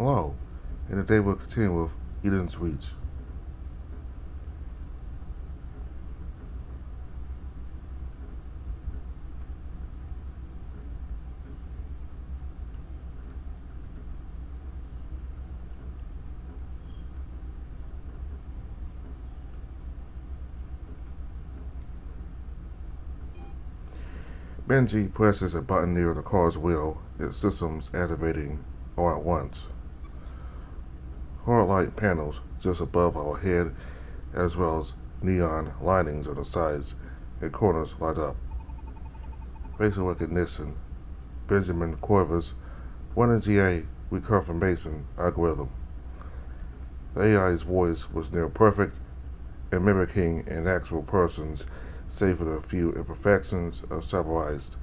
Hello, and today we'll continue with Eden's Reach. Benji presses a button near the car's wheel, its systems activating all at once. Hard light panels just above our head, as well as neon linings on the sides and corners light up. Facial recognition, Benjamin Corvus, 1 reconfirmation algorithm. The AI's voice was near perfect and mimicking an actual person's, save for the few imperfections of stabilized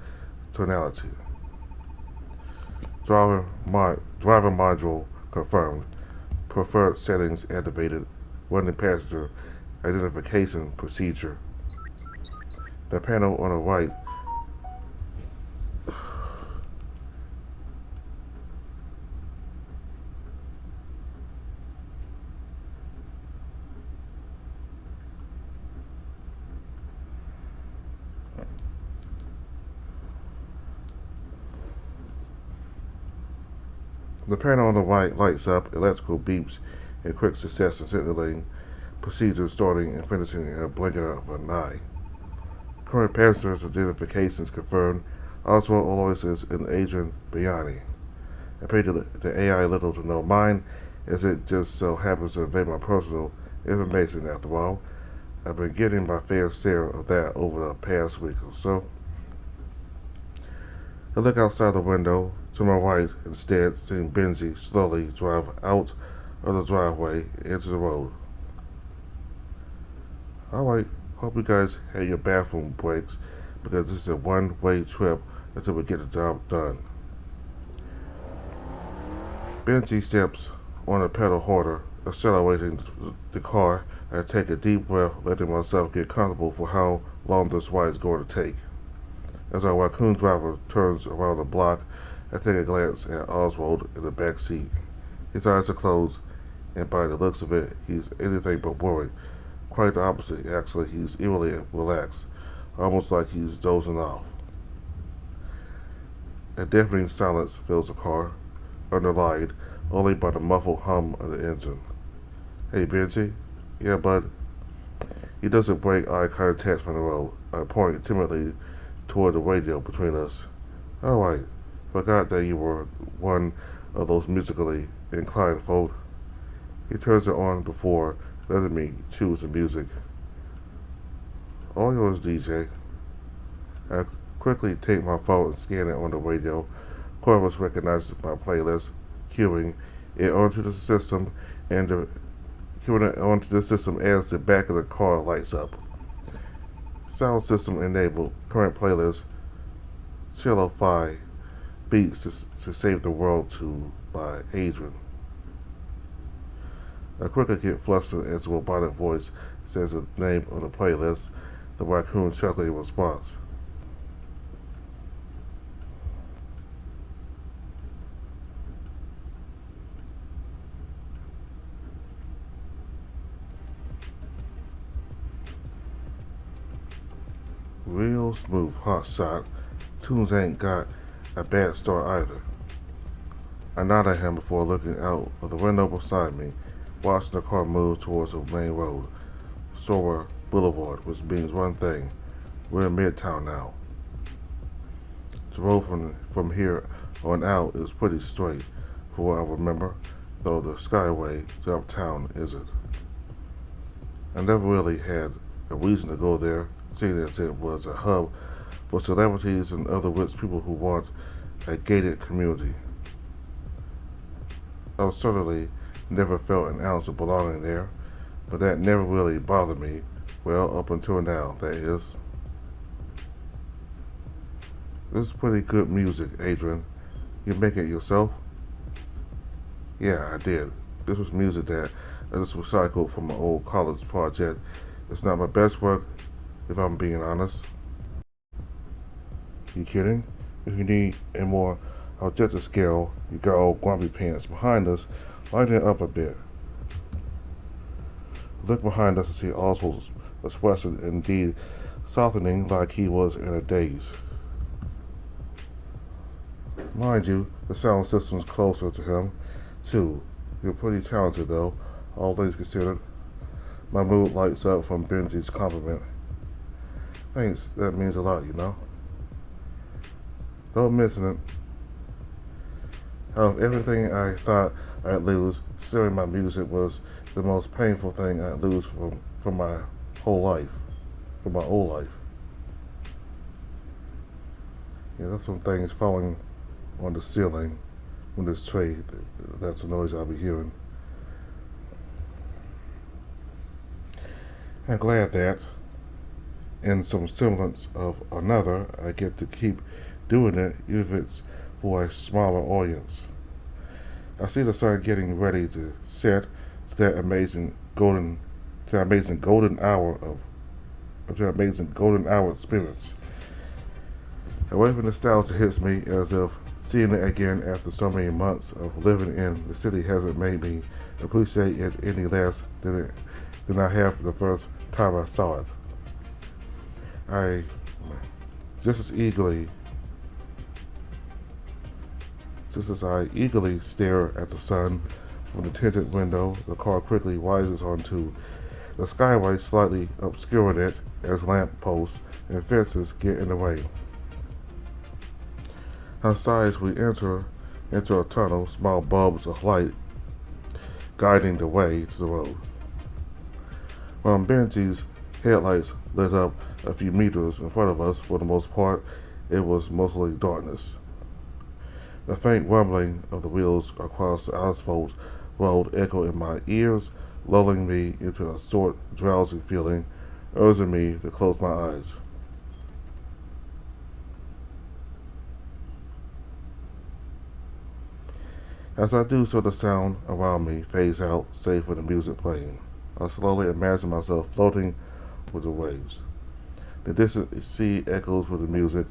tonality. Driver module confirmed. Preferred settings activated. Running passenger identification procedure. The panel on the right The panel on the right lights up, electrical beeps in quick succession, signaling procedures starting and finishing in a blinking of an eye. Current passengers' identifications confirmed. Oswald Aloysius and Adrian Biani. I paid the AI little to no mind, as it just so happens to invade my personal information after all. I've been getting my fair share of that over the past week or so. I look outside the window, to my right, instead, seeing Benji slowly drive out of the driveway into the road. Alright, hope you guys had your bathroom breaks, because this is a one-way trip until we get the job done. Benji steps on the pedal harder, accelerating the car. I take a deep breath, letting myself get comfortable for how long this ride is going to take. As our raccoon driver turns around the block, I take a glance at Oswald in the back seat. His eyes are closed, and by the looks of it, he's anything but worried. Quite the opposite, actually. He's eerily relaxed, almost like he's dozing off. A deafening silence fills the car, underlined only by the muffled hum of the engine. Hey, Benji? Yeah, bud? He doesn't break eye contact from the road. I point timidly toward the radio between us. All right. Forgot that you were one of those musically inclined folk. He turns it on before letting me choose the music. All yours, DJ. I quickly take my phone and scan it on the radio. Corvus recognizes my playlist, queuing it onto the system, and queuing it onto the system as the back of the car lights up. Sound system enabled. Current playlist, Chillo-Fi. Beats to Save the World 2 by Adrian. I quickly get flustered as the robotic voice says the name of the playlist, the raccoon chuckling in response. Real smooth, hot shot. Tunes ain't got a bad start either. I nod at him before looking out of the window beside me, watching the car move towards the main road, Sora Boulevard, which means one thing: we're in Midtown now. The road from here on out is pretty straight, for what I remember, though the Skyway to uptown isn't. I never really had a reason to go there, seeing as it was a hub for celebrities and other rich people who want a gated community. I've certainly never felt an ounce of belonging there, but that never really bothered me. Well, up until now, that is. This is pretty good music, Adrian. You make it yourself? Yeah, I did. This was music that I just recycled from my old college project. It's not my best work, if I'm being honest. You kidding? If you need a more I'll jet the scale, you got old grumpy pants behind us, lighting it up a bit. Look behind us to see Oswald's expression indeed softening like he was in a daze. Mind you, the sound system's closer to him, too. You're pretty talented, though, all things considered. My mood lights up from Benji's compliment. Thanks, that means a lot, you know. Don't mention it. Out of everything I thought I'd lose, sharing my music was the most painful thing I'd lose from my whole life, from my old life. Yeah, there's some things falling on the ceiling on this tray. That's the noise I'll be hearing. I'm glad that, in some semblance of another, I get to keep doing it, even if it's for a smaller audience. I see the sun getting ready to set to that amazing golden hour experience. A wave of nostalgia hits me as if seeing it again after so many months of living in the city hasn't made me appreciate it any less than I have the first time I saw it. I just as I eagerly stare at the sun from the tinted window, the car quickly rises onto the skyway, slightly obscuring it as lamp posts and fences get in the way. Outside, as we enter into a tunnel, small bulbs of light guiding the way to the road. While Benji's headlights lit up a few meters in front of us, for the most part, it was mostly darkness. The faint rumbling of the wheels across the asphalt road echoed in my ears, lulling me into a sort drowsy feeling, urging me to close my eyes. As I do so, the sound around me fades out, save for the music playing. I slowly imagine myself floating with the waves. The distant sea echoes with the music,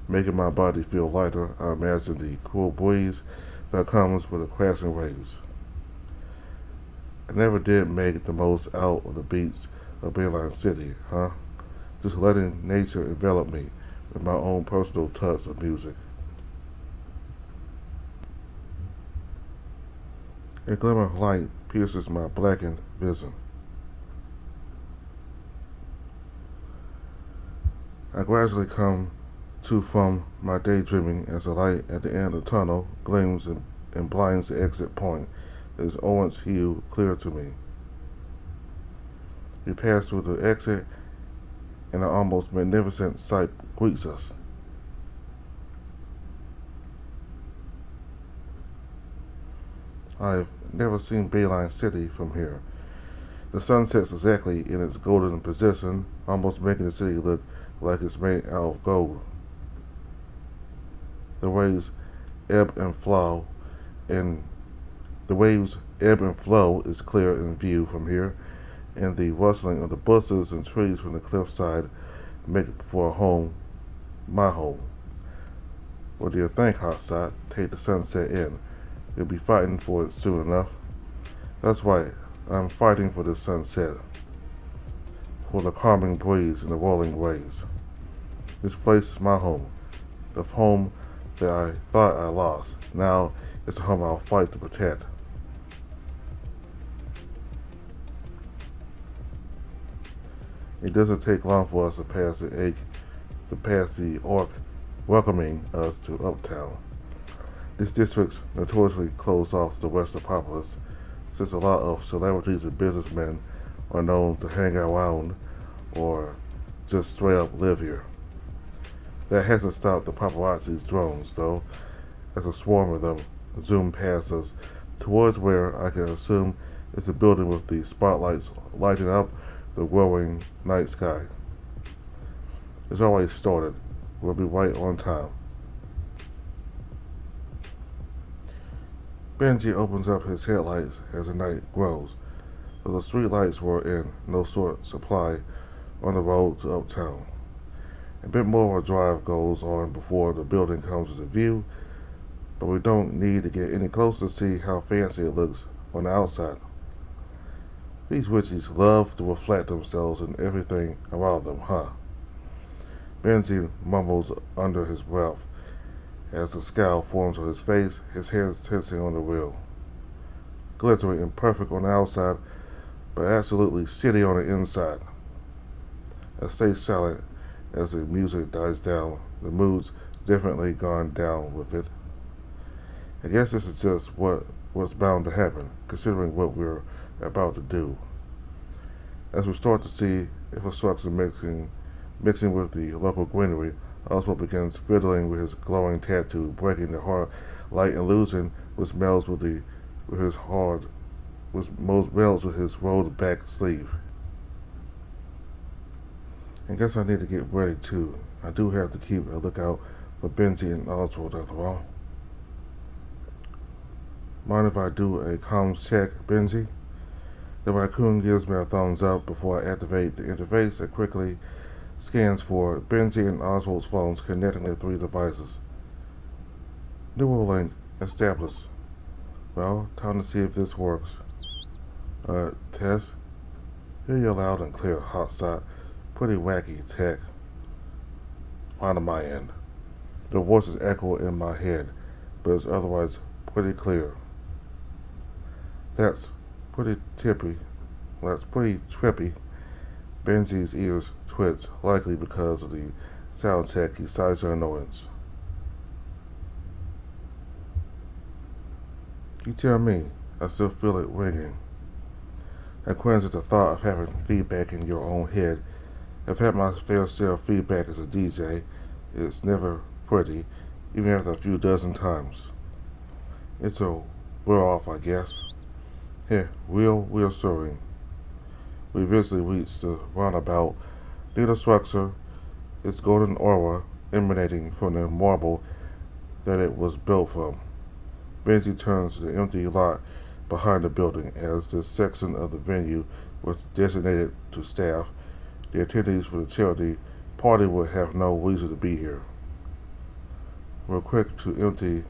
making my body feel lighter. I imagine the cool breeze that comes with the crashing waves. I never did make the most out of the beats of Bayline City, huh? Just letting nature envelop me with my own personal touch of music. A glimmer of light pierces my blackened vision. I gradually come to from my daydreaming as the light at the end of the tunnel gleams and blinds the exit point, its orange hue clear to me. We pass through the exit and an almost magnificent sight greets us. I've never seen Bayline City from here. The sun sets exactly in its golden position, almost making the city look like it's made out of gold. The waves ebb and flow, and the waves ebb and flow is clear in view from here, and the rustling of the bushes and trees from the cliffside make for a home, my home. What do you think, Hotshot? Take the sunset in. You'll be fighting for it soon enough. That's right, I'm fighting for the sunset, for the calming breeze and the rolling waves. This place is my home, the home that I thought I lost. Now it's the home I'll fight to protect. It doesn't take long for us to pass the arc welcoming us to Uptown. This district's notoriously closed off to the Western populace, since a lot of celebrities and businessmen are known to hang around or just straight up live here. That hasn't stopped the paparazzi's drones, though, as a swarm of them zoom past us towards where I can assume is the building with the spotlights lighting up the growing night sky. It's always started. We'll be right on time. Benji opens up his headlights as the night grows, though the streetlights were in no short supply on the road to Uptown. A bit more of a drive goes on before the building comes into view, but we don't need to get any closer to see how fancy it looks on the outside. These witches love to reflect themselves in everything around them, huh? Benji mumbles under his breath as a scowl forms on his face, his hands tensing on the wheel. Glittering and perfect on the outside, but absolutely shitty on the inside. I stay silent as the music dies down. The mood's definitely gone down with it. I guess this is just what's bound to happen, considering what we're about to do. As we start to see infrastructure mixing with the local greenery, Oswald begins fiddling with his glowing tattoo, breaking the hard light illusion which melds with his rolled back sleeve. I guess I need to get ready too. I do have to keep a lookout for Benji and Oswald after all. Mind if I do a comms check, Benji? The raccoon gives me a thumbs up before I activate the interface and quickly scans for Benji and Oswald's phones, connecting the three devices. Neural link established. Well, time to see if this works. Test. Hear you loud and clear, hotshot. Pretty wacky tech. Fine on my end. The voices echo in my head, but it's otherwise pretty clear. That's pretty trippy. Benji's ears twitch, likely because of the sound check he cites her annoyance. You tell me, I still feel it ringing. I cringe at the thought of having feedback in your own head. I've had my fair share of feedback as a DJ. It's never pretty, even after a few dozen times. It's a we're off, I guess. Here, real soaring. We eventually reached the roundabout near the structure, its golden aura emanating from the marble that it was built from. Benji turns to the empty lot behind the building as this section of the venue was designated to staff. The attendees for the charity party would have no reason to be here. We're quick to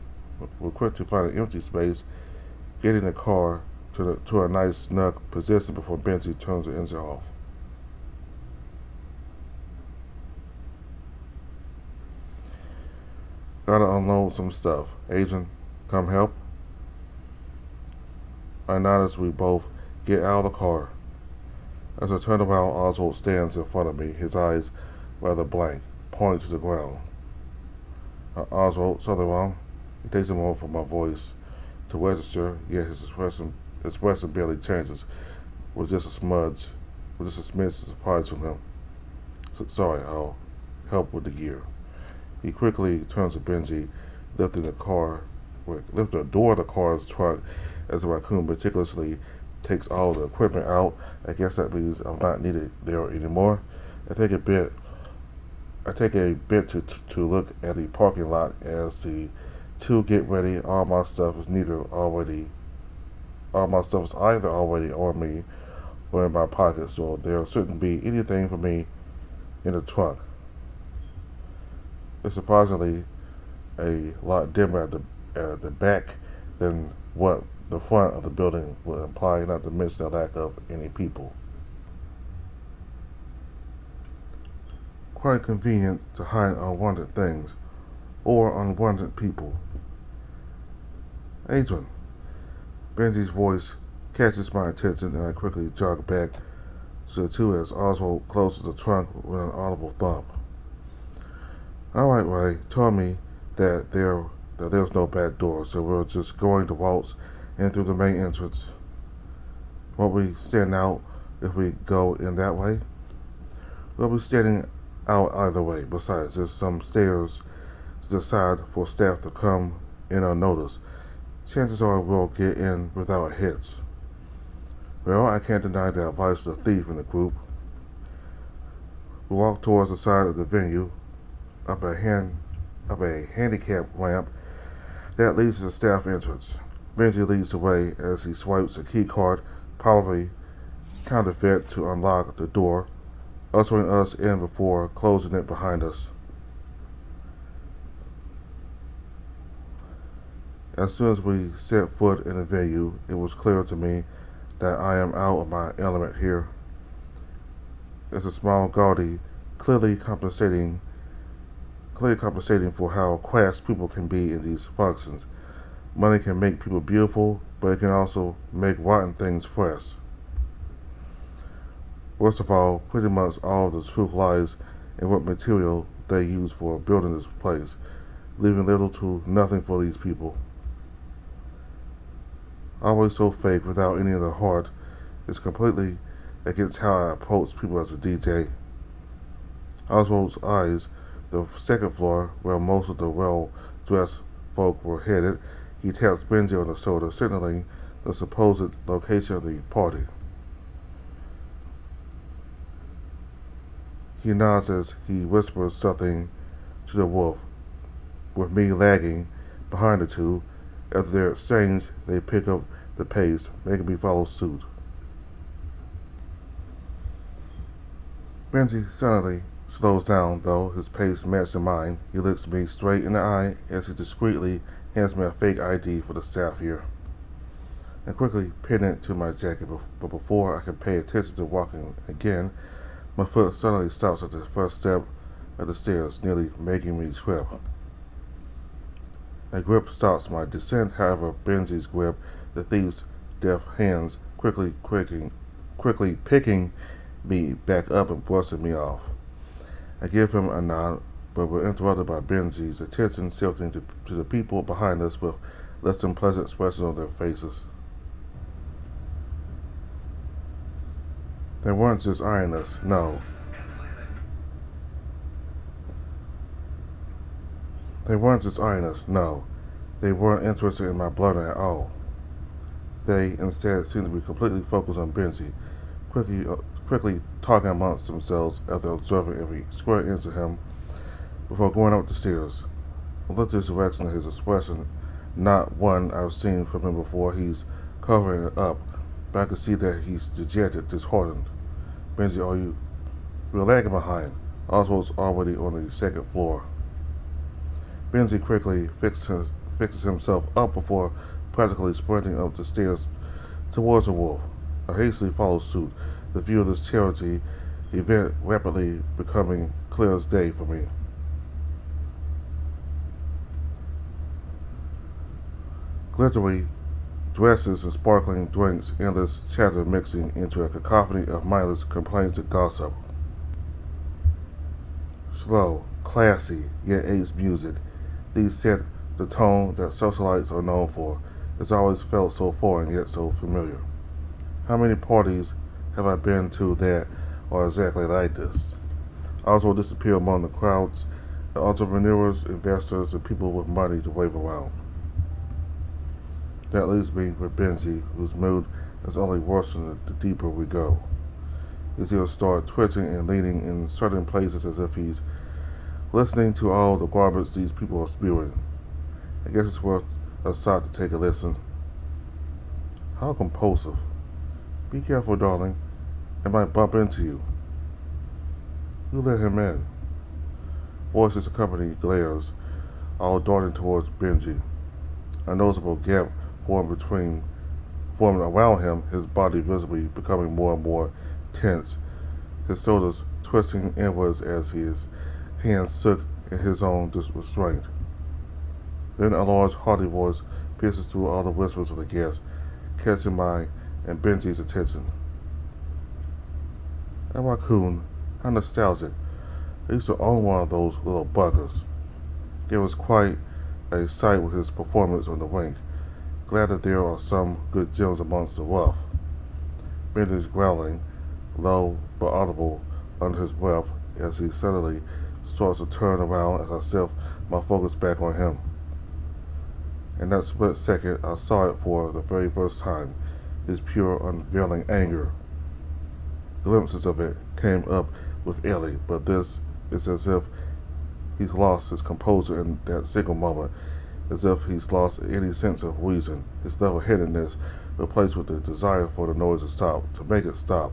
find an empty space, getting the car to a nice snug position before Benji turns the engine off. Gotta unload some stuff. Agent, come help? I nod as we both get out of the car. As I turn around, Oswald stands in front of me, his eyes rather blank, pointing to the ground. Oswald, something wrong? It takes a moment for my voice to register, yet his expression barely changes, with just a smidge of surprise from him. Sorry, I'll help with the gear. He quickly turns to Benji, lifting the door of the car's trunk as the raccoon meticulously takes all the equipment out. I guess that means I'm not needed there anymore. I take a bit to look at the parking lot as the two get ready. All my stuff is either already on me or in my pocket, so there shouldn't be anything for me in the trunk. It's surprisingly a lot dimmer at the back than what the front of the building would imply, not to mention the lack of any people. Quite convenient to hide unwanted things or unwanted people. Adrian. Benji's voice catches my attention and I quickly jog back to the two as Oswald closes the trunk with an audible thump. Alright, Ray, told me that there's no back door, so we're just going to waltz in through the main entrance. Won't we stand out if we go in that way? We'll be standing out either way. Besides, there's some stairs to the side for staff to come in unnoticed. Chances are we'll get in without a hitch. Well, I can't deny the advice of the thief in the group. We walk towards the side of the venue, up a handicap ramp that leads to the staff entrance. Benji leads the way as he swipes a key card, probably counterfeit, to unlock the door, ushering us in before closing it behind us. As soon as we set foot in the venue, it was clear to me that I am out of my element here. It's a small gaudy, clearly compensating for how crass people can be in these functions. Money can make people beautiful, but it can also make rotten things fresh. Worst of all, pretty much all of the truth lies in what material they use for building this place, leaving little to nothing for these people. Always so fake without any of the heart, it's completely against how I approach people as a DJ. Oswald's eyes, the second floor, where most of the well-dressed folk were headed, he taps Benji on the shoulder, signaling the supposed location of the party. He nods as he whispers something to the wolf, with me lagging behind the two. After their exchange, they pick up the pace, making me follow suit. Benji suddenly slows down, though, his pace matching mine. He looks me straight in the eye as he discreetly hands me a fake ID for the staff here, and quickly pin it to my jacket, but before I can pay attention to walking again, my foot suddenly stops at the first step of the stairs, nearly making me trip. A grip stops my descent, however, Benji's grip, the thief's deft hands quickly picking me back up and brushing me off. I give him a nod, but we're interrupted by Benji's attention shifting to the people behind us with less than pleasant expressions on their faces. They weren't just eyeing us, no. They weren't interested in my blood at all. They instead seemed to be completely focused on Benji, quickly talking amongst themselves after observing every square inch of him before going up the stairs. I looked at his direction and his expression, not one I've seen from him before. He's covering it up, but I could see that he's dejected, disheartened. Benji, we're lagging behind. Oswald's already on the second floor. Benji quickly fixes himself up before practically sprinting up the stairs towards the wolf. I hastily follow suit, the view of this charity event rapidly becoming clear as day for me. Glittery dresses and sparkling drinks, endless chatter mixing into a cacophony of mindless complaints and gossip. Slow, classy, yet aged music. These set the tone that socialites are known for. It's always felt so foreign yet so familiar. How many parties have I been to that are exactly like this? Oswald disappeared among the crowds, the entrepreneurs, investors, and people with money to wave around. That leaves me with Benji, whose mood has only worsened the deeper we go. He'll start twitching and leaning in certain places as if he's listening to all the garbage these people are spewing. I guess it's worth a shot to take a listen. How compulsive. Be careful, darling. It might bump into you. You let him in. Voices accompany glares, all darting towards Benji. A noticeable gap formed around him, his body visibly becoming more and more tense, his shoulders twisting inwards as his hands shook in his own restraint. Then a large, hearty voice pierces through all the whispers of the guests, catching my and Benji's attention. "And Raccoon, how nostalgic. I used to own one of those little buggers." It was quite a sight with his performance on the wink. Glad that there are some good gems amongst the rough. Benji's growling, low but audible under his breath as he suddenly starts to turn around as I shift my focus back on him. In that split second, I saw it for the very first time, his pure, unveiling anger. Glimpses of it came up with Ellie, but this is as if he's lost his composure in that single moment, as if he's lost any sense of reason, his level-headedness replaced with the desire for the noise to stop, to make it stop.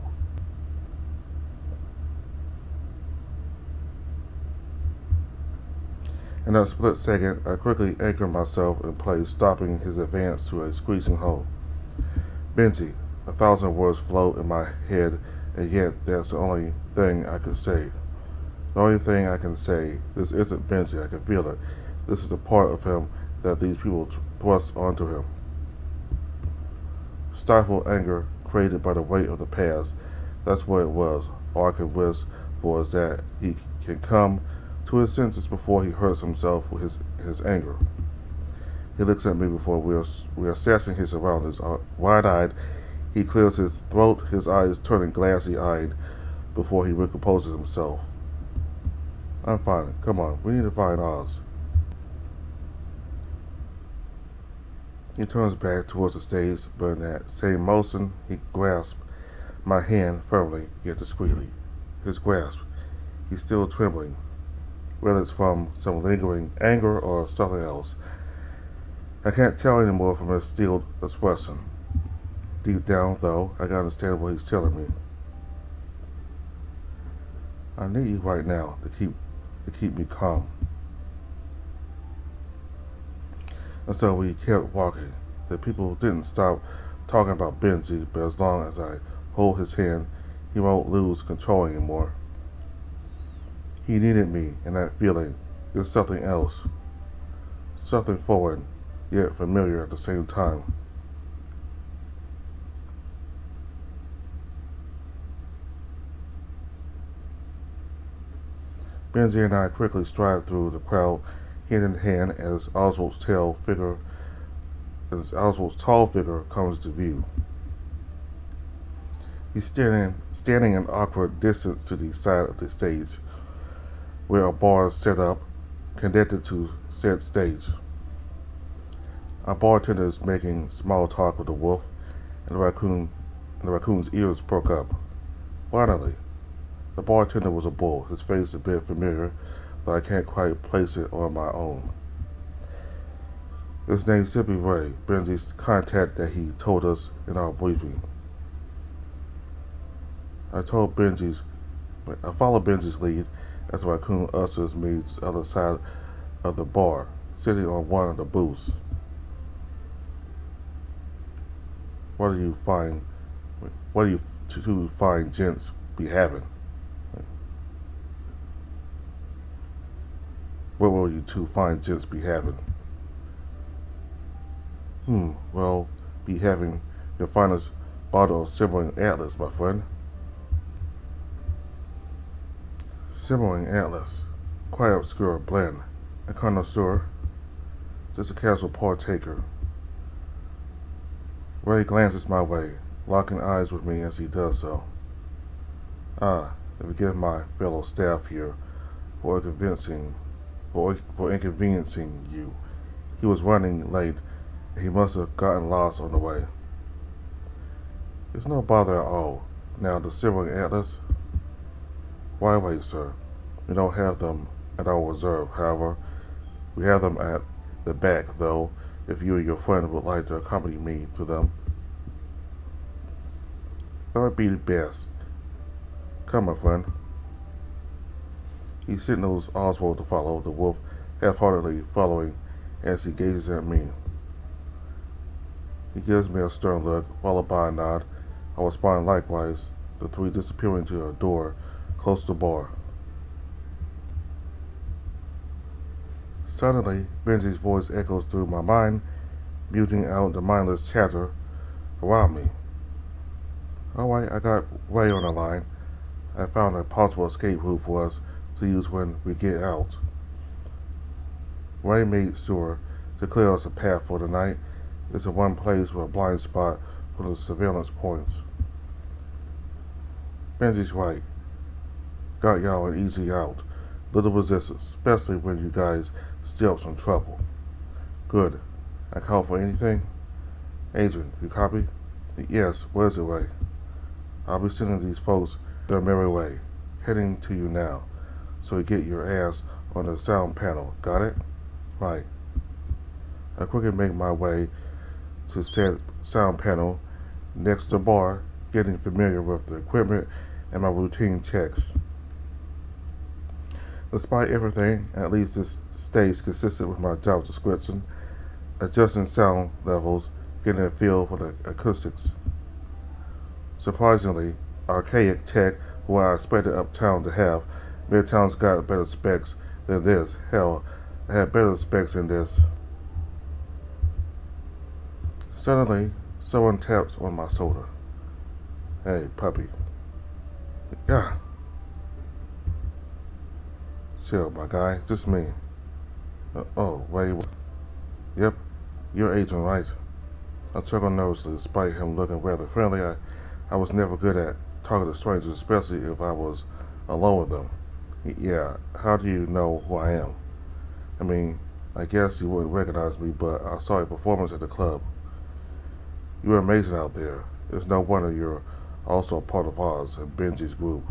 And In a split second, I quickly anchored myself in place, stopping his advance to a screeching halt. Benji, 1,000 words float in my head, and yet that's the only thing I could say. The only thing I can say, this isn't Benji, I can feel it. This is a part of him that these people thrust onto him. Stifled anger created by the weight of the past, that's what it was. All I can wish for is that he can come to his senses before he hurts himself with his anger. He looks at me before we are assessing his surroundings. Wide-eyed, he clears his throat, his eyes turning glassy-eyed before he recomposes himself. I'm fine. Come on, we need to find Oz. He turns back towards the stage, but in that same motion, he grasps my hand firmly, yet discreetly. His grasp, he's still trembling, whether it's from some lingering anger or something else. I can't tell anymore from his steeled expression. Deep down, though, I can understand what he's telling me. I need you right now to keep me calm. And so we kept walking. The people didn't stop talking about Benji, but as long as I hold his hand, he won't lose control anymore. He needed me, and that feeling is something else. Something foreign, yet familiar at the same time. Benji and I quickly stride through the crowd, hand in hand, as Oswald's tall figure comes to view. He's standing in awkward distance to the side of the stage, where a bar is set up, connected to said stage. Our bartender is making small talk with the wolf, and the raccoon's ears perk up. Finally, the bartender was a bull, his face a bit familiar, but I can't quite place it on my own. His name's Zippy Ray, Benji's contact that he told us in our briefing. I followed Benji's lead as the raccoon ushers me to the other side of the bar, sitting on one of the booths. What do you two fine gents be having? What will you two fine gents be having? Well, be having your finest bottle of Simmering Atlas, my friend. Simmering Atlas, quite obscure blend. A connoisseur, just a casual partaker. Ray glances my way, locking eyes with me as he does so. Forgive my fellow staff here for inconveniencing you. He was running late, and he must have gotten lost on the way. It's no bother at all. Now, the Simmering Atlas? Why wait, sir? We don't have them at our reserve, however. We have them at the back, though, if you and your friend would like to accompany me to them. That would be the best. Come, my friend. He signals Oswald to follow, the wolf half-heartedly following as he gazes at me. He gives me a stern look, followed by a nod. I respond likewise, the three disappearing to a door close to the bar. Suddenly, Benji's voice echoes through my mind, muting out the mindless chatter around me. Alright, I got Ray on the line. I found a possible escape route for us to use when we get out. Ray made sure to clear us a path for the night. It's the one place with a blind spot for the surveillance points. Benji's right. Got y'all an easy out. Little resistance, especially when you guys stir up some trouble. Good. I call for anything? Adrian, you copy? Yes, where's it, Ray? I'll be sending these folks their merry way. Heading to you now. So you get your ass on the sound panel. Got it? Right. I quickly make my way to said sound panel next to the bar, getting familiar with the equipment and my routine checks. Despite everything, at least this stays consistent with my job description, adjusting sound levels, getting a feel for the acoustics. Surprisingly, archaic tech, what I expected Uptown to have, Midtown's got better specs than this. Hell, I had better specs than this. Suddenly, someone taps on my shoulder. Hey, puppy. Yeah. Chill, my guy. Just me. Oh, wait. Yep, you're Agent, right? I chuckled nervously, despite him looking rather friendly. I was never good at talking to strangers, especially if I was alone with them. Yeah, how do you know who I am? I mean, I guess you wouldn't recognize me, but I saw your performance at the club. You were amazing out there. It's no wonder you're also a part of Oz and Benji's group.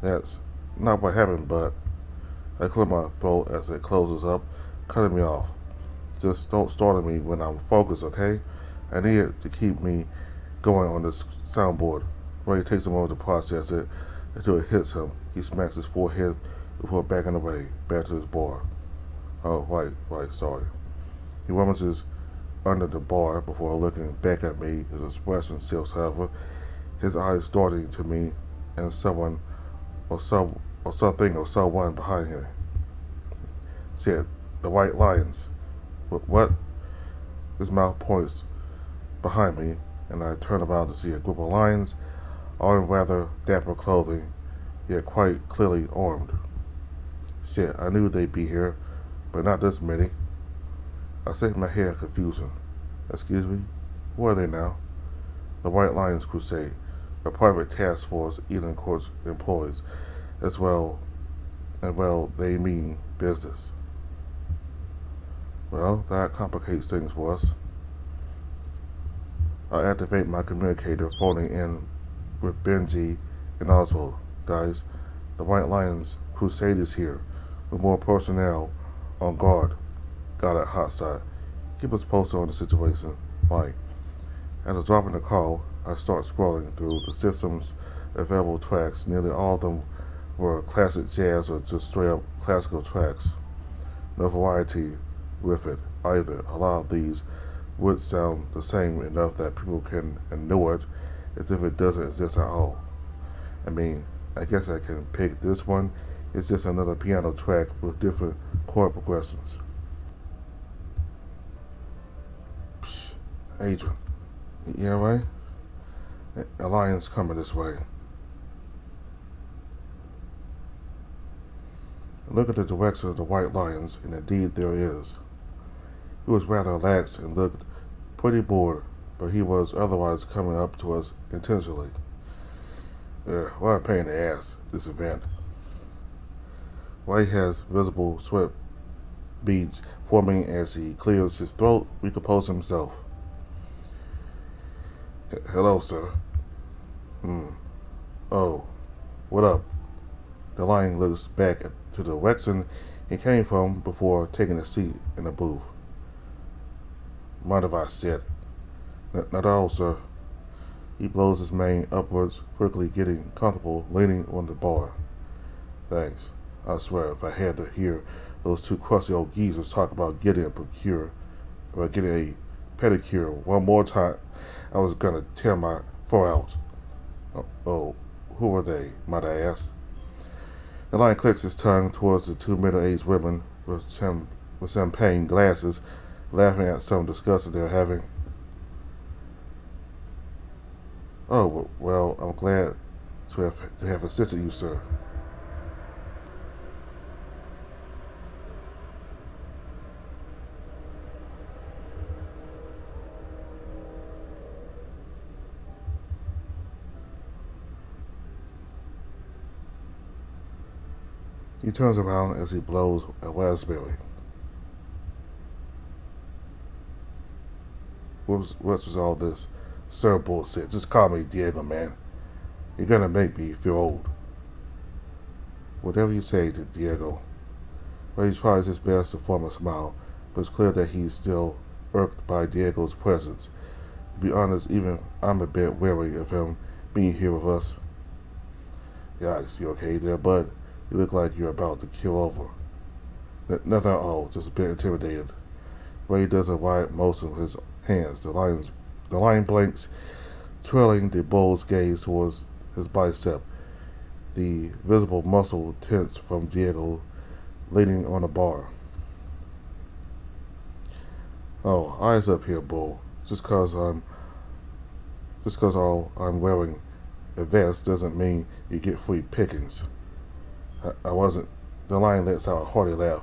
That's not what happened, but I clear my throat as it closes up, cutting me off. Just don't startle me when I'm focused, okay? I need it to keep me going on this soundboard. Ray takes a moment to process it until it hits him. He smacks his forehead before backing away, back to his bar. Oh, right, sorry. He rummages under the bar before looking back at me, his expression still, however, his eyes darting to me and someone or something or someone behind him. Said, the White Lions. What? His mouth points behind me, and I turn around to see a group of lions, all in rather dapper clothing, yet quite clearly armed. Shit, I knew they'd be here, but not this many. I shake my head in confusion. Excuse me? Who are they now? The White Lions Crusade, a private task force Eden Court's employees, as well, and well, they mean business. Well, that complicates things for us. I activate my communicator, phoning in with Benji and Oswald. Guys, the White Lions Crusade is here, with more personnel on guard. Got it, hot side. Keep us posted on the situation. Mike. After dropping the call, I start scrolling through the system's available tracks. Nearly all of them were classic jazz or just straight up classical tracks. No variety with it either. A lot of these would sound the same enough that people can ignore it as if it doesn't exist at all. I mean, I guess I can pick this one. It's just another piano track with different chord progressions. Psst, Adrian. Yeah, right? A lion's coming this way. Look at the direction of the White Lions, and indeed there is. He was rather lax and looked pretty bored, but he was otherwise coming up to us intentionally. What a pain in the ass, this event. White has visible sweat beads forming as he clears his throat, recomposes himself. Hello, sir. Oh, what up? The lion looks back to the direction he came from before taking a seat in the booth. Mind if I sit? Not at all, sir. He blows his mane upwards, quickly getting comfortable, leaning on the bar. Thanks. I swear, if I had to hear those two crusty old geezers talk about getting a pedicure one more time, I was gonna tear my fur out. Oh, who are they, might I ask? The lion clicks his tongue towards the two middle-aged women with champagne glasses, laughing at some discussion they're having. Oh, well, I'm glad to have assisted you, sir. He turns around as he blows a raspberry. What was all this sir bullshit? Just call me Diego, man. You're gonna make me feel old. Whatever you say to Diego. Well, he tries his best to form a smile, but it's clear that he's still irked by Diego's presence. To be honest, even I'm a bit wary of him being here with us. Yikes, you okay there, bud? You look like you're about to keel over. Nothing at all, just a bit intimidated. Ray does a wide motion with his hands. The lion blinks, twirling the bull's gaze towards his bicep. The visible muscle tense from Diego leaning on a bar. Oh, eyes up here, bull. Just cause all I'm wearing a vest doesn't mean you get free pickings. I wasn't. The lion lets out a hearty laugh,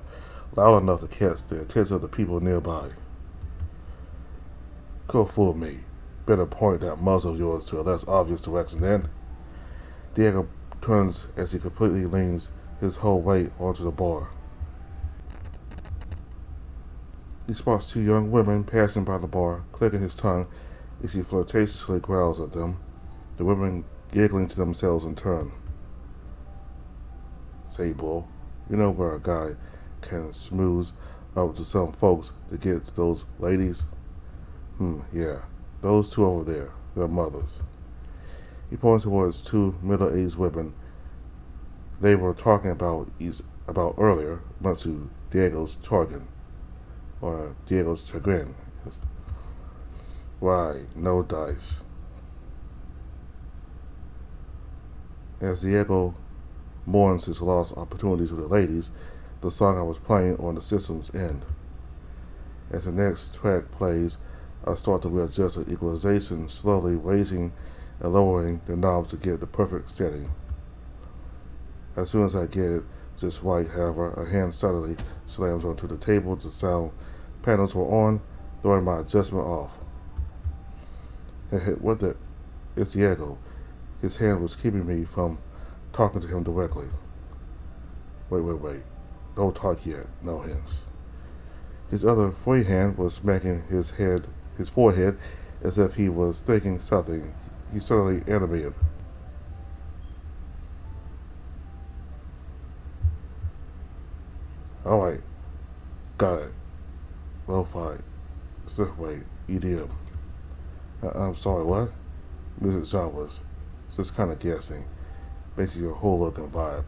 loud enough to catch the attention of the people nearby. Go fool me. Better point that muzzle of yours to a less obvious direction then. Diego turns as he completely leans his whole weight onto the bar. He spots two young women passing by the bar, clicking his tongue as he flirtatiously growls at them, the women giggling to themselves in turn. Say, bull, you know where a guy can smooth up to some folks to get to those ladies? Yeah, those two over there, their mothers. He points towards two middle-aged women they were talking about earlier, much to Diego's chagrin. Why, no dice. As Diego mourns his lost opportunities with the ladies, the song I was playing on the system's end. As the next track plays, I start to readjust the equalization, slowly raising and lowering the knobs to get the perfect setting. As soon as I get it just right, however, a hand suddenly slams onto the table. The sound panels were on, throwing my adjustment off. What the? It's Diego. His hand was keeping me from talking to him directly. Wait. Don't talk yet. No hints. His other free hand was smacking his forehead, as if he was thinking something. He suddenly animated. Alright. Got it. Lo-fi. Wait. EDM. I'm sorry, what? Music genres. Just kind of guessing. Basically your whole look and vibe.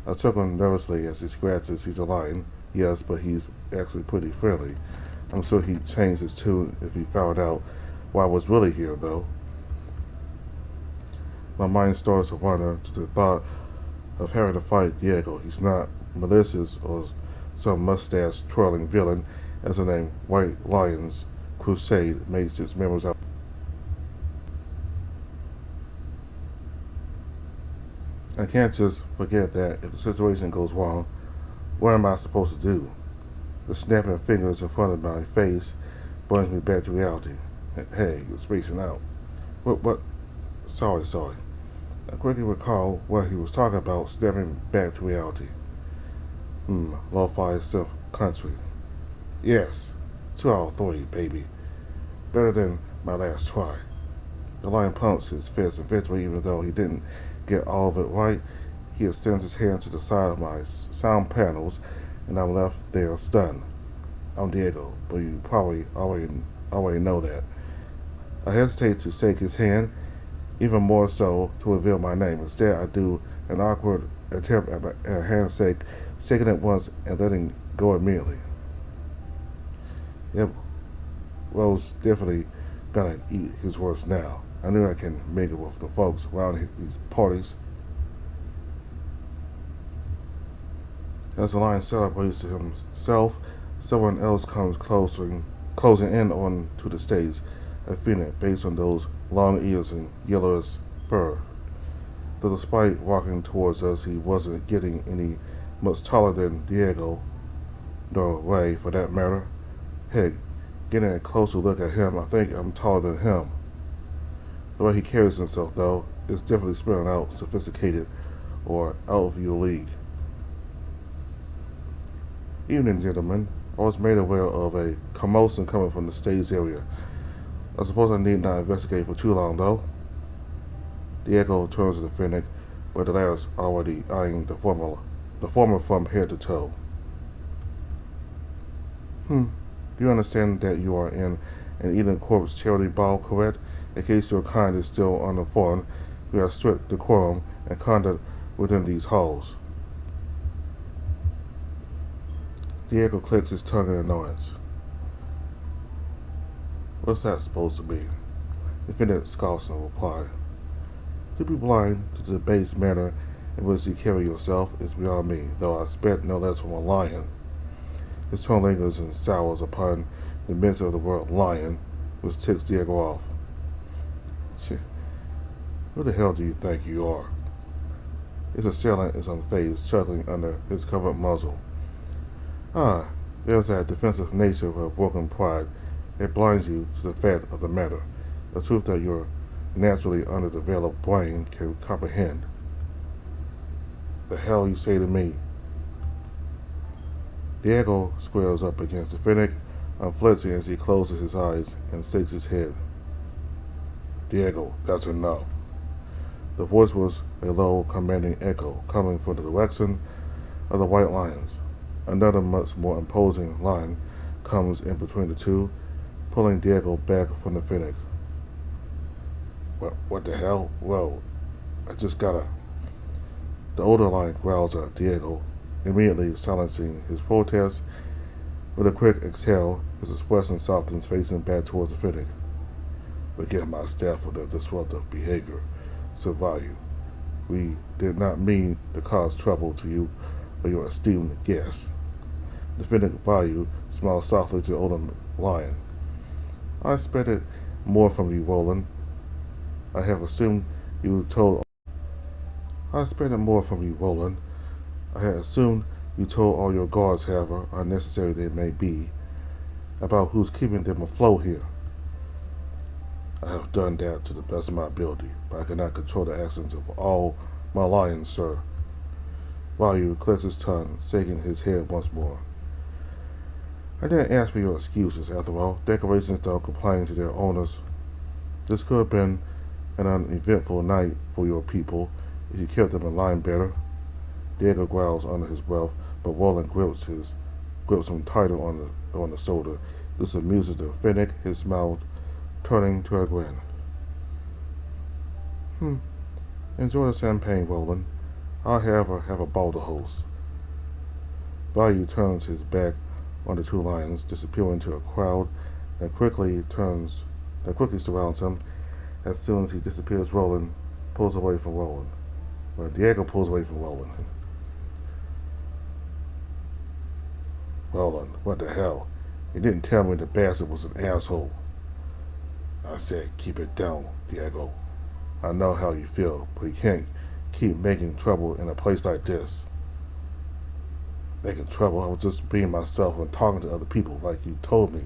I chuckle nervously as he scratches. He's a lion, yes, but he's actually pretty friendly. I'm sure he'd change his tune if he found out why I was really here, though. My mind starts to wander to the thought of having to fight Diego. He's not malicious or some mustache-twirling villain, as the name White Lion's Crusade makes its members out. I can't just forget that if the situation goes wrong, what am I supposed to do? The snapping fingers in front of my face brings me back to reality. Hey, you're spacing out. What? Sorry. I quickly recall what he was talking about, snapping back to reality. Lo-fi synth country. Yes, 2 out of 3, baby. Better than my last try. The lion pumps his fist in victory, even though he didn't get all of it right. He extends his hand to the side of my sound panels, and I'm left there stunned. I'm Diego, but you probably already know that. I hesitate to shake his hand, even more so to reveal my name. Instead, I do an awkward attempt at a handshake, shaking it once and letting go immediately. Yep, Rose definitely gonna eat his words now. I knew I can make it with the folks around these parties. As the lion celebrates to himself, someone else comes closing in on to the stage, a phoenix based on those long ears and yellowish fur. Though despite walking towards us, he wasn't getting any much taller than Diego, nor Ray for that matter. Heck, getting a closer look at him, I think I'm taller than him. The way he carries himself, though, is definitely spelling out sophisticated or out of your league. Evening, gentlemen. I was made aware of a commotion coming from the stage area. I suppose I need not investigate for too long, though. Diego turns to the Fennec, but the latter's already eyeing the former from head to toe. Do you understand that you are in an Eden Corpse charity ball, correct? In case your kind is still uninformed, we have strict decorum and conduct within these halls. Diego clicks his tongue in annoyance. What's that supposed to be? The defendant scoffs in reply. To be blind to the base manner in which you carry yourself is beyond me, though I expect no less from a lion. His tone lingers and sours upon the mention of the word lion, which ticks Diego off. Who the hell do you think you are? His assailant is unfazed, chuckling under his covered muzzle. Ah, there's that defensive nature of a broken pride. It blinds you to the fact of the matter, the truth that your naturally underdeveloped brain can comprehend. The hell you say to me? Diego squares up against the Finnick, unflinching as he closes his eyes and shakes his head. Diego, that's enough. The voice was a low, commanding echo coming from the direction of the White Lions. Another much more imposing line comes in between the two, pulling Diego back from the Finnick. What the hell? Whoa, I just gotta... The older lion growls at Diego, immediately silencing his protest. With a quick exhale, his expression softens, facing back towards the Finnick. Forgive my staff for their disruptive behavior, Sir Value. We did not mean to cause trouble to you or your esteemed guests. The Finnick Value smiled softly to the older lion. I expected more from you, Roland. I assumed you told all your guards, however unnecessary they may be, about who's keeping them afloat here. I have done that to the best of my ability, but I cannot control the actions of all my lions, sir. Value clicks his tongue, shaking his head once more. I didn't ask for your excuses, after all. Decorations don't complain to their owners. This could have been an uneventful night for your people if you kept them in line better. Diego growls under his breath, but Roland grips him tighter on the shoulder. This amuses the Finnick, his mouth turning to a grin. Enjoy the champagne, Roland. I, however, have a ball to host. Value turns his back on the two lions, disappearing into a crowd that quickly surrounds him. As soon as he disappears, Diego pulls away from Roland. Roland, what the hell? You didn't tell me the bastard was an asshole. I said, keep it down, Diego. I know how you feel, but you can't keep making trouble in a place like this. Making trouble? I was just being myself and talking to other people like you told me.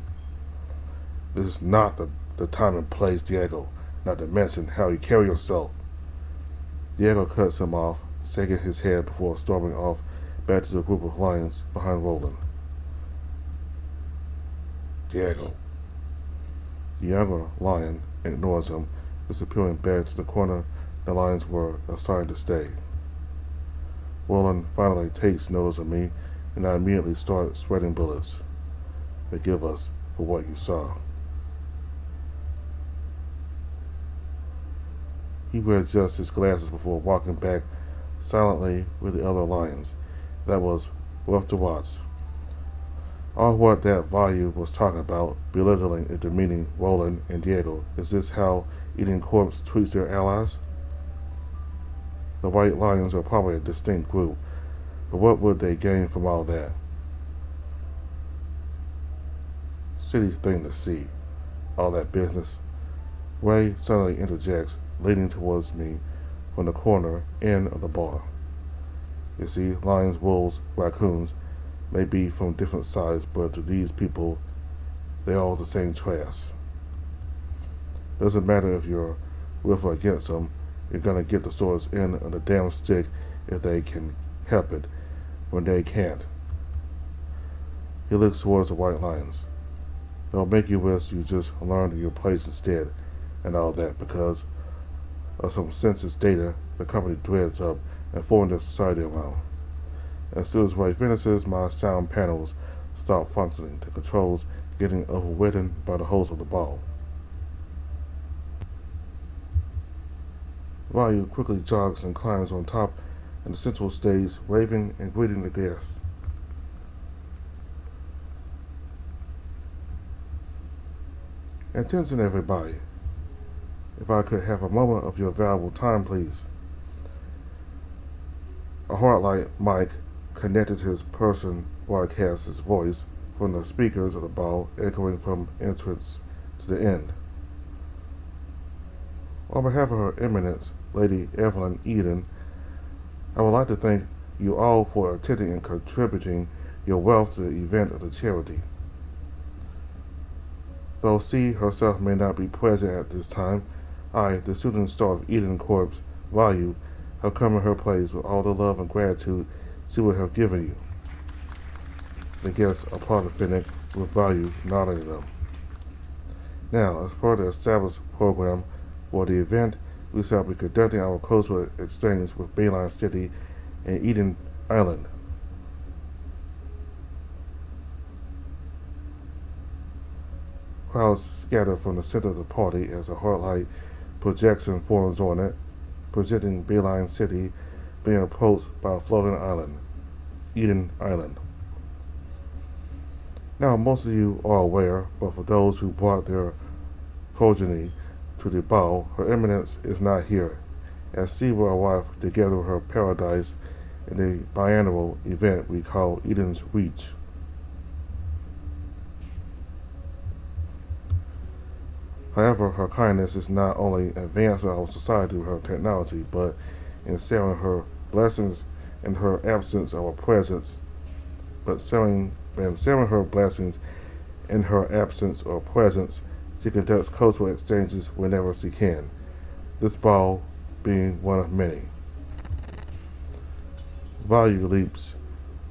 This is not the time and place, Diego, not to mention how you carry yourself. Diego cuts him off, shaking his head before storming off back to the group of lions behind Roland. Diego. The younger lion ignores him, disappearing back to the corner the lions were assigned to stay. Roland finally takes notice of me, and I immediately start sweating bullets. Forgive us for what you saw. He readjusts his glasses before walking back silently with the other lions. That was worth the watch. All what that Value was talking about, belittling and demeaning Roland and Diego, is this how eating corpse treats their allies? The White Lions are probably a distinct group, but what would they gain from all that? Shitty thing to see, all that business. Ray suddenly interjects, leading towards me from the corner end of the bar. You see, lions, wolves, raccoons may be from different sides, but to these people, they're all the same trash. Doesn't matter if you're with or against them, you're gonna get the sword's end of the damn stick if they can help it, when they can't. He looks towards the White Lions. They'll make you wish you just learned your place instead, and all that, because of some census data the company dreads up and forming their society around. As soon as Ray finishes, my sound panels stop functioning, the controls getting overridden by the host of the ball. Value quickly jogs and climbs on top of the central stage, waving and greeting the guests. Attention, everybody. If I could have a moment of your valuable time, please. A hard-light mic connected to his person broadcast his voice from the speakers of the ball, echoing from entrance to the end. On behalf of Her Eminence, Lady Evelyn Eden, I would like to thank you all for attending and contributing your wealth to the event of the charity. Though C herself may not be present at this time, I, the student star of Eden Corps, value have come in her place with all the love and gratitude she would have given you. The guests applauded Finnick with value, nodding them. Now, as part of the established program for the event, we shall be conducting our cultural exchange with Bayline City and Eden Island. Crowds scatter from the center of the party as a hard-light projection forms on it, presenting Bayline City being approached by a floating island, Eden Island. Now, most of you are aware, but for those who brought their progeny to the ball, Her Eminence is not here, as she will arrive together with her paradise in the biannual event we call Eden's Reach. However, her kindness is not only advancing our society with her technology, but in sharing her blessings in her absence of a presence, sharing her blessings in her absence or presence, she conducts cultural exchanges whenever she can, this ball being one of many. Value leaps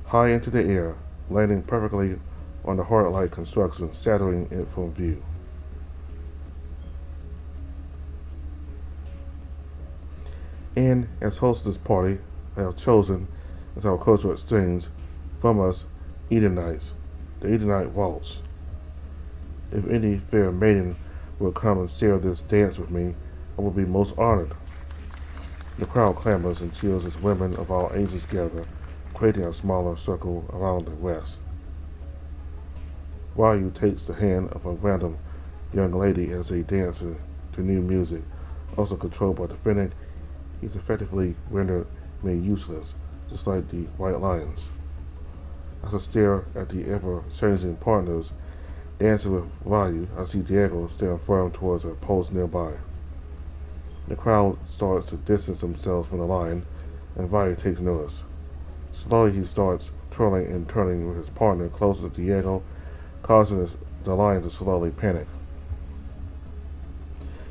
high into the air, landing perfectly on the hard-light construction, shattering it from view. And as host of this party, I have chosen as our cultural exchange from us Edenites, the Edenite Waltz. If any fair maiden will come and share this dance with me, I will be most honored. The crowd clamors and cheers as women of all ages gather, creating a smaller circle around the rest. Ryu takes the hand of a random young lady as they dance to new music, also controlled by the Finnick. He's effectively rendered me useless, just like the White Lions. As I stare at the ever-changing partners dancing with Ryu, I see Diego stand firm towards a post nearby. The crowd starts to distance themselves from the line, and Ryu takes notice. Slowly he starts twirling and turning with his partner closer to Diego, causing the line to slowly panic.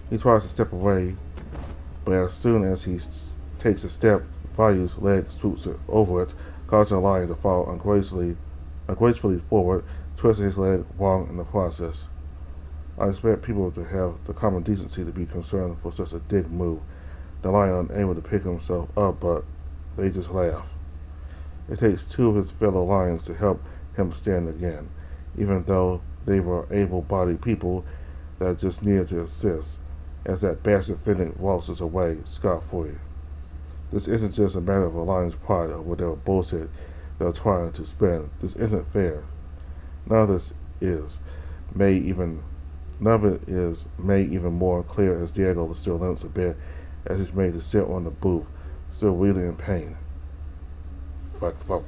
He tries to step away, but as soon as he takes a step, Ryu's leg swoops over it, causing the lion to fall ungracefully forward, twisting his leg wrong in the process. I expect people to have the common decency to be concerned for such a dick move. The lion unable to pick himself up, but they just laugh. It takes two of his fellow lions to help him stand again, even though they were able-bodied people that just needed to assist, as that bastard Finnick waltzes away scot-free. This isn't just a matter of a lion's pride or whatever bullshit they're trying to spin. This isn't fair. None of it is made even more clear as Diego still limps a bit as he's made to sit on the booth, still wheeling in pain. Fuck. I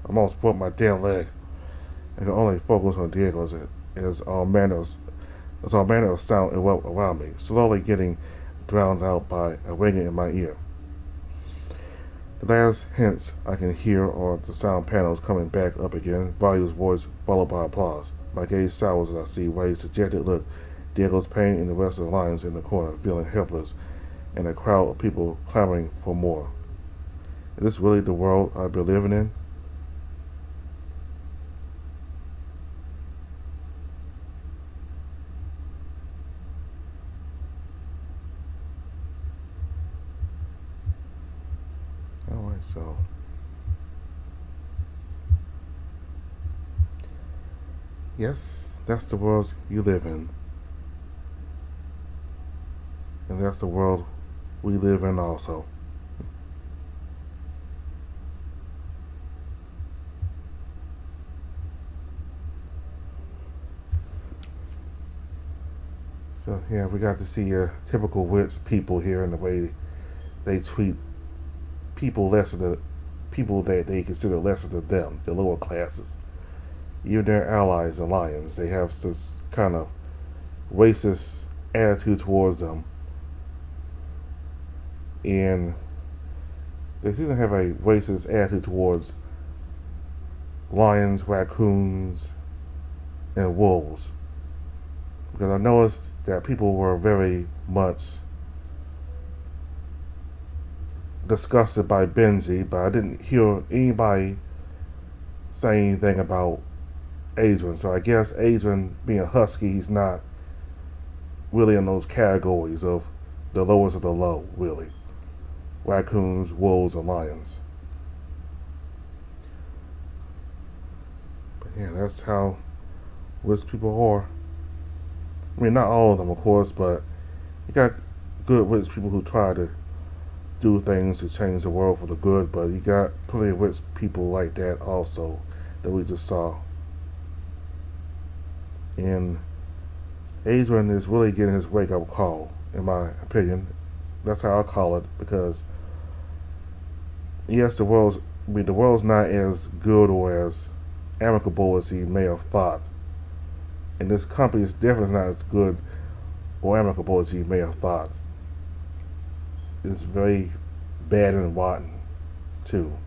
almost broke my damn leg. I can only focus on Diego as all manner of sound erupt around me, slowly getting drowned out by a ringing in my ear. The last hints I can hear are the sound panels coming back up again, Value's voice followed by applause. My gaze sours as I see Ray's dejected look, Diego's pain, and the rest of the lions in the corner feeling helpless, and a crowd of people clamoring for more. Is this really the world I've been living in? Alright, so yes, that's the world you live in. And that's the world we live in also. So yeah, we got to see typical witch people here and the way they treat people lesser than people that they consider lesser than them, the lower classes. Even their allies, the lions, they have this kind of racist attitude towards them, and they seem to have a racist attitude towards lions, raccoons, and wolves. Because I noticed that people were very much disgusted by Benji, but I didn't hear anybody say anything about Adrian. So I guess Adrian, being a husky, he's not really in those categories of the lowest of the low, really. Raccoons, wolves, and lions. But yeah, that's how witch people are. I mean, not all of them, of course, but you got good witch people who try to do things to change the world for the good, but you got plenty of witch people like that also that we just saw. And Adrian is really getting his wake-up call, in my opinion. That's how I call it, because yes, the world's not as good or as amicable as he may have thought. And this company is definitely not as good or amicable as he may have thought. It's very bad and rotten, too.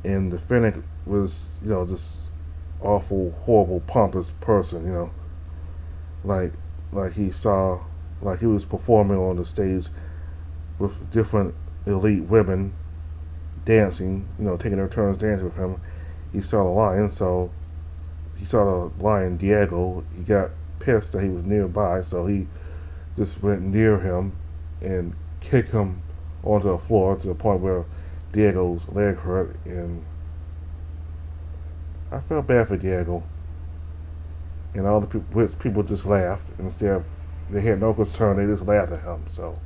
And the Fennec was, this awful, horrible, pompous person, like he was performing on the stage with different elite women dancing, taking their turns dancing with him. He saw the lion, so he saw the lion Diego. He got pissed that he was nearby, so he just went near him and kicked him onto the floor to the point where Diego's leg hurt, and I felt bad for Diego. And all the people just laughed. Instead of, they had no concern, they just laughed at him. So,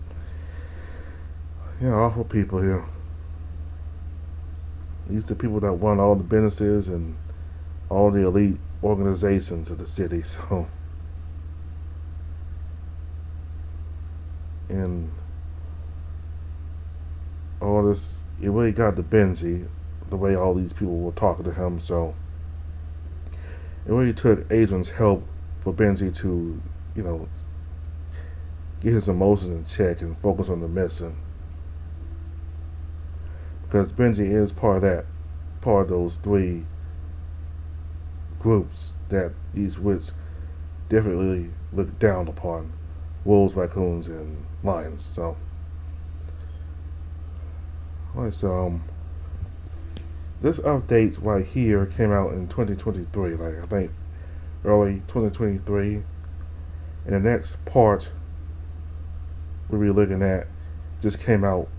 awful people here. These are the people that run all the businesses and all the elite organizations of the city. So, and all this, it really got to Benji, the way all these people were talking to him. So it really took Adrian's help for Benji to, get his emotions in check and focus on the mission. Because Benji is part of those three groups that these witch definitely look down upon: wolves, raccoons, and lions. So, alright, so this update right here came out in 2023, like I think early 2023, and the next part we'll be looking at just came out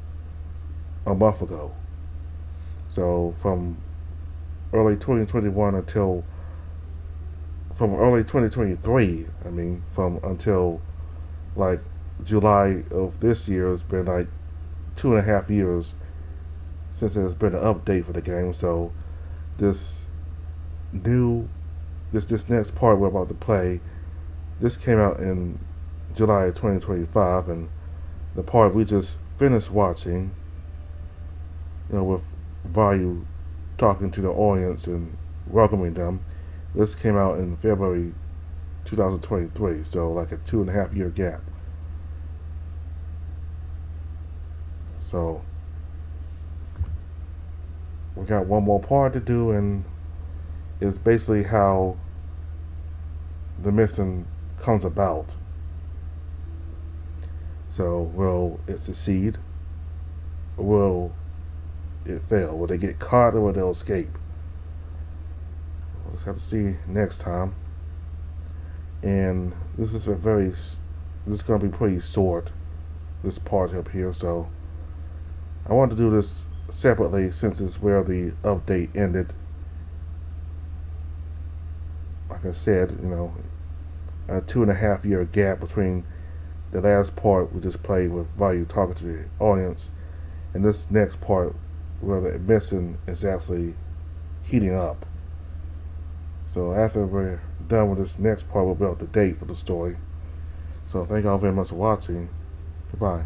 a month ago. So from early 2021 until from early 2023, until like July of this year, it's been like 2.5 years since there's been an update for the game. So this next part we're about to play, this came out in July of 2025, and the part we just finished watching, with Vayu talking to the audience and welcoming them, this came out in February 2023, so like a 2.5 year gap. So we got one more part to do, and it's basically how the mission comes about. So will it succeed, or will it fail? Will they get caught, or will they escape? We'll just have to see next time. And this is going to be pretty short, this part up here, so I want to do this separately since it's where the update ended. Like I said, a 2.5 year gap between the last part we just played with Vayu talking to the audience and this next part where the mission is actually heating up. So after we're done with this next part, we'll be up to date for the story. So thank y'all very much for watching. Goodbye.